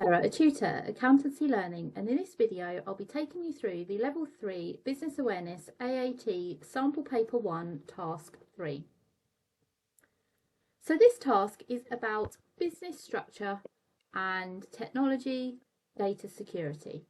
Sarah, a tutor, Accountancy Learning, and in this video I'll be taking you through the Level 3 Business Awareness AAT Sample Paper 1 Task 3. So this task is about business structure and technology data security.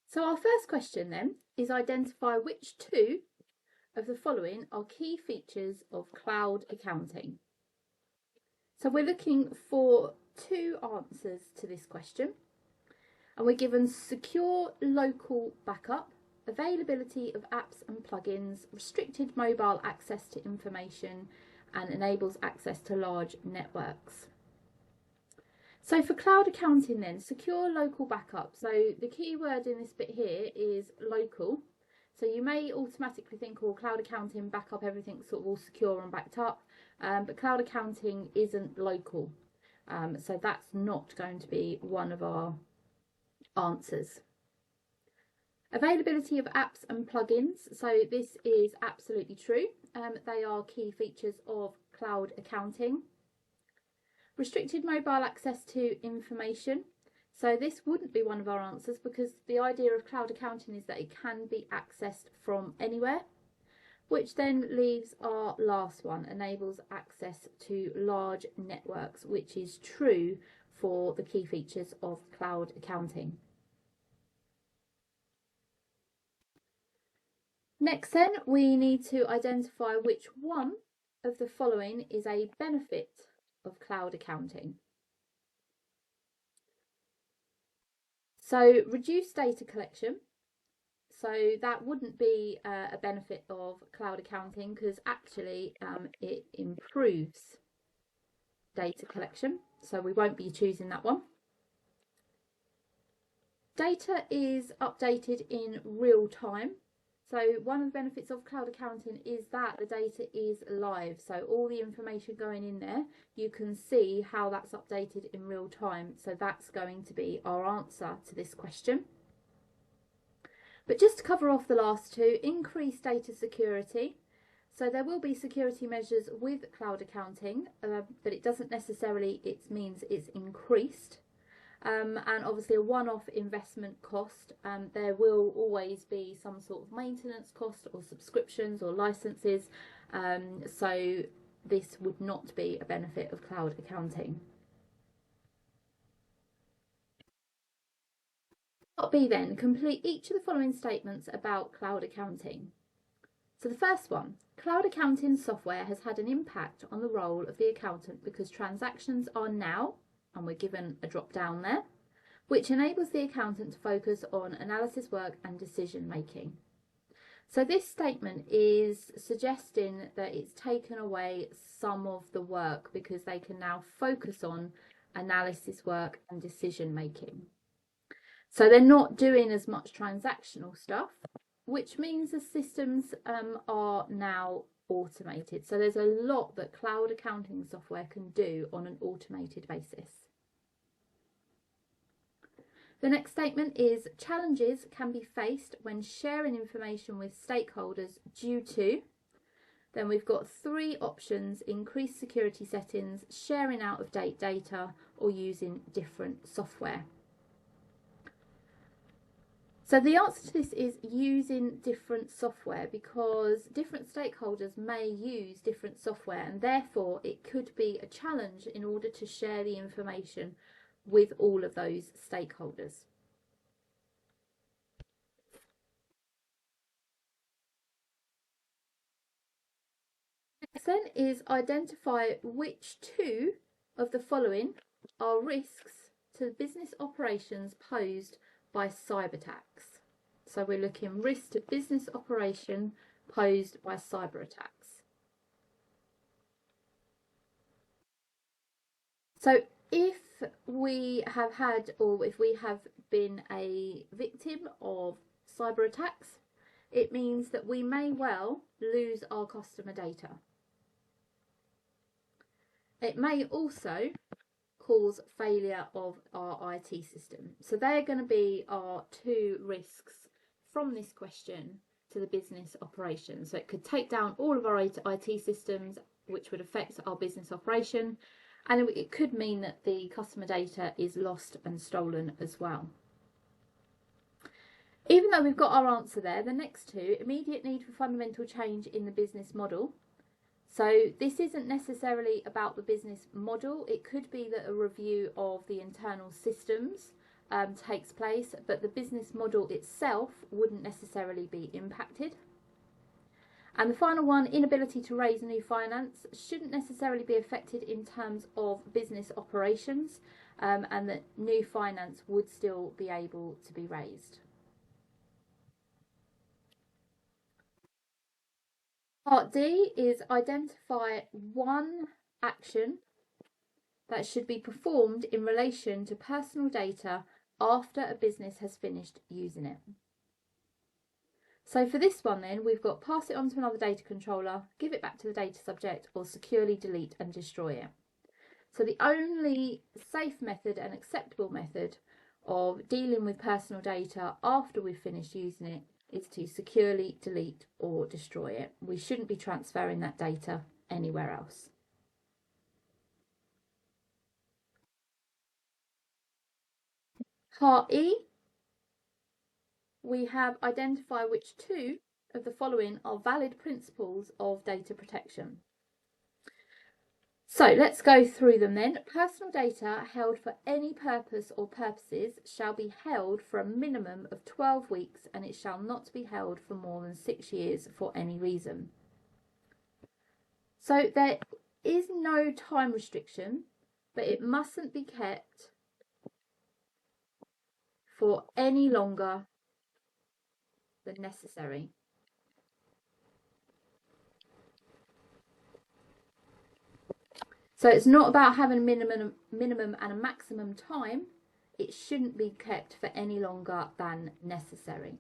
So our first question then is identify which two of the following are key features of cloud accounting. So we're looking for two answers to this question, and we're given secure local backup, availability of apps and plugins, restricted mobile access to information, and enables access to large networks. So for cloud accounting then, secure local backup. So the key word in this bit here is local. So you may automatically think, oh, cloud accounting, backup, everything's sort of all secure and backed up, but cloud accounting isn't local. So that's not going to be one of our answers. Availability of apps and plugins. So this is absolutely true. They are key features of cloud accounting. Restricted mobile access to information. So this wouldn't be one of our answers because the idea of cloud accounting is that it can be accessed from anywhere, which then leaves our last one, enables access to large networks, which is true for the key features of cloud accounting. Next then, we need to identify which one of the following is a benefit of cloud accounting. So reduced data collection. So that wouldn't be a benefit of cloud accounting because actually it improves data collection. So we won't be choosing that one. Data is updated in real time. So one of the benefits of cloud accounting is that the data is live. So all the information going in there, you can see how that's updated in real time. So that's going to be our answer to this question. But just to cover off the last two, increased data security. So there will be security measures with cloud accounting, but it doesn't necessarily, it means it's increased. And obviously a one-off investment cost. There will always be some sort of maintenance cost or subscriptions or licenses. So this would not be a benefit of cloud accounting. Part B then, complete each of the following statements about cloud accounting. So the first one, cloud accounting software has had an impact on the role of the accountant because transactions are now, and we're given a drop down there, which enables the accountant to focus on analysis work and decision making. So this statement is suggesting that it's taken away some of the work because they can now focus on analysis work and decision making. So they're not doing as much transactional stuff, which means the systems are now automated. So there's a lot that cloud accounting software can do on an automated basis. The next statement is challenges can be faced when sharing information with stakeholders due to, then we've got three options: increased security settings, sharing out of date data, or using different software. So the answer to this is using different software because different stakeholders may use different software and therefore it could be a challenge in order to share the information with all of those stakeholders. Next then is identify which two of the following are risks to business operations posed by cyber attacks. So we're looking risk to business operation posed by cyber attacks. So if we have had, or if we have been a victim of cyber attacks, it means that we may well lose our customer data. It may also cause failure of our IT system. So they're going to be our two risks from this question to the business operations. So it could take down all of our IT systems, which would affect our business operation, And it could mean that the customer data is lost and stolen as well. Even though we've got our answer there, the next two, immediate need for fundamental change in the business model. So this isn't necessarily about the business model. It could be that a review of the internal systems takes place, but the business model itself wouldn't necessarily be impacted. And the final one, inability to raise new finance, shouldn't necessarily be affected in terms of business operations, and that new finance would still be able to be raised. Part D is identify one action that should be performed in relation to personal data after a business has finished using it. So for this one then, we've got pass it on to another data controller, give it back to the data subject, or securely delete and destroy it. So the only safe method and acceptable method of dealing with personal data after we've finished using it is to securely delete or destroy it. We shouldn't be transferring that data anywhere else. Part E, we have identify which two of the following are valid principles of data protection. So let's go through them then. Personal data held for any purpose or purposes shall be held for a minimum of 12 weeks, and it shall not be held for more than 6 years for any reason. So there is no time restriction, but it mustn't be kept for any longer than necessary. So it's not about having a minimum and a maximum time. It shouldn't be kept for any longer than necessary.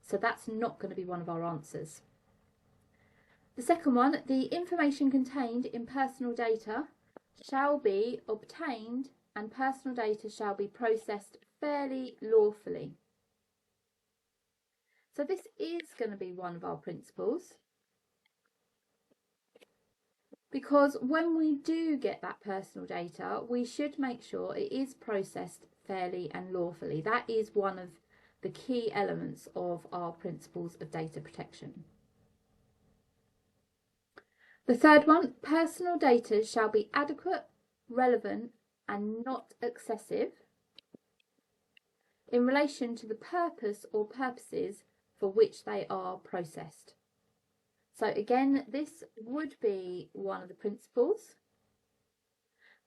So that's not going to be one of our answers. The second one, the information contained in personal data shall be obtained and personal data shall be processed fairly lawfully. So this is going to be one of our principles, because when we do get that personal data, we should make sure it is processed fairly and lawfully. That is one of the key elements of our principles of data protection. The third one, personal data shall be adequate, relevant, and not excessive in relation to the purpose or purposes for which they are processed. So again, this would be one of the principles,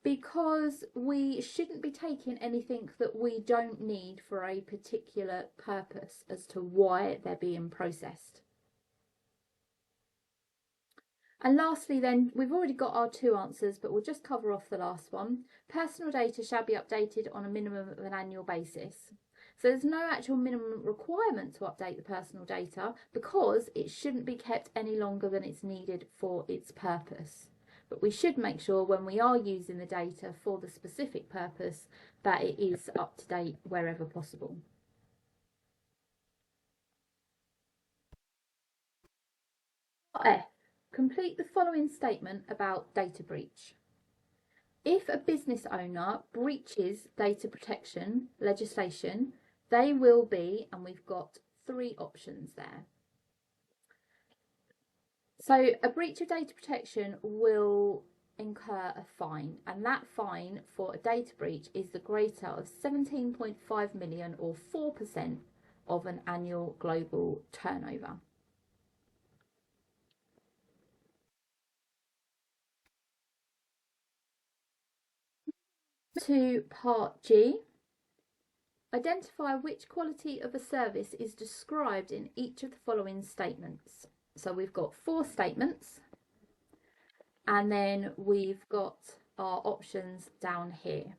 because we shouldn't be taking anything that we don't need for a particular purpose as to why they're being processed. And lastly then, we've already got our two answers, but we'll just cover off the last one. Personal data shall be updated on a minimum of an annual basis. So there's no actual minimum requirement to update the personal data, because it shouldn't be kept any longer than it's needed for its purpose. But we should make sure when we are using the data for the specific purpose that it is up to date wherever possible. F. Complete the following statement about data breach. If a business owner breaches data protection legislation, they will be, and we've got 3 options there. So a breach of data protection will incur a fine, and that fine for a data breach is the greater of 17.5 million or 4% of an annual global turnover. To part G, identify which quality of a service is described in each of the following statements. So we've got 4 statements, and then we've got our options down here.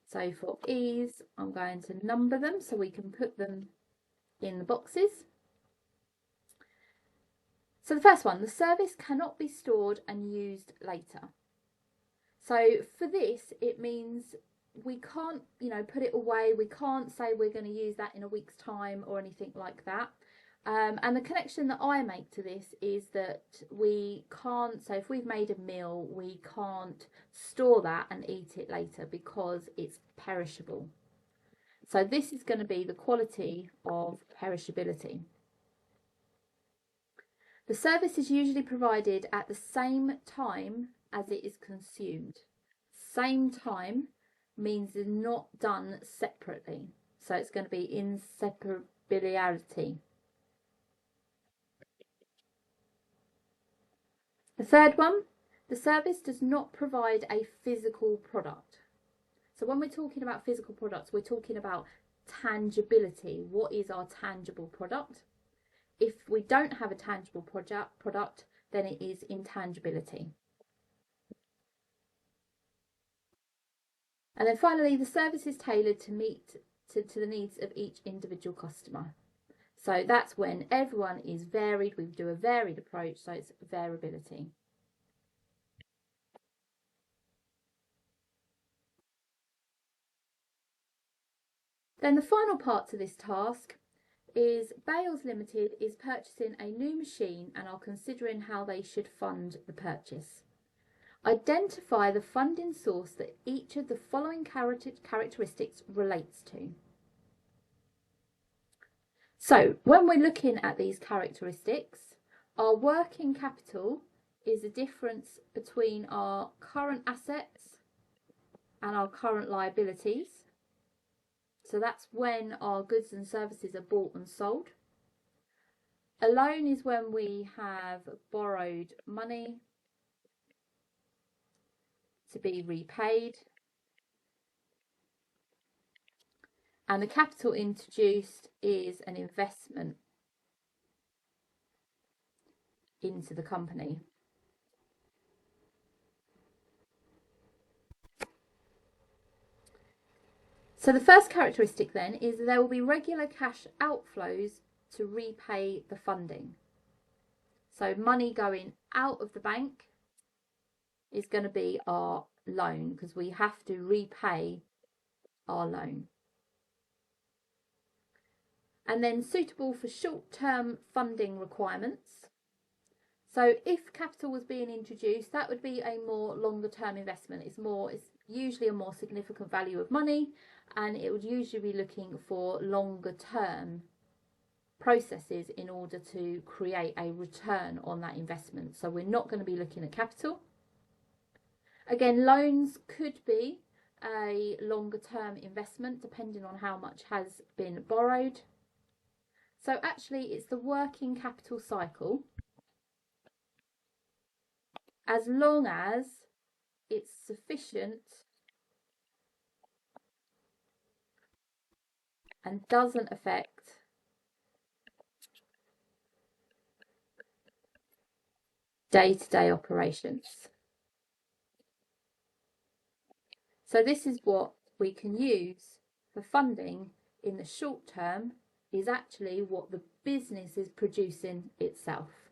So for ease, I'm going to number them so we can put them in the boxes. So the first one, the service cannot be stored and used later. So for this, it means we can't, put it away. We can't say we're going to use that in a week's time or anything like that. And the connection that I make to this is that we can't, so if we've made a meal, we can't store that and eat it later because it's perishable. So this is going to be the quality of perishability. The service is usually provided at the same time as it is consumed. Same time means it's not done separately. So it's going to be inseparability. The third one, the service does not provide a physical product. So when we're talking about physical products, we're talking about tangibility. What is our tangible product? If we don't have a tangible product, then it is intangibility. And then finally, the service is tailored to meet to the needs of each individual customer. So that's when everyone is varied. We do a varied approach, so it's variability. Then the final part to this task is Bales Limited is purchasing a new machine and are considering how they should fund the purchase. Identify the funding source that each of the following characteristics relates to. So when we're looking at these characteristics, our working capital is the difference between our current assets and our current liabilities. So that's when our goods and services are bought and sold. A loan is when we have borrowed money to be repaid. And the capital introduced is an investment into the company. So the first characteristic then is there will be regular cash outflows to repay the funding. So money going out of the bank is going to be our loan because we have to repay our loan. And then suitable for short-term funding requirements. So if capital was being introduced, that would be a more longer-term investment. It's usually a more significant value of money, and it would usually be looking for longer-term processes in order to create a return on that investment. So we're not going to be looking at capital. Again, loans could be a longer-term investment depending on how much has been borrowed. So actually it's the working capital cycle as long as it's sufficient and doesn't affect day-to-day operations. So this is what we can use for funding in the short term, is actually what the business is producing itself.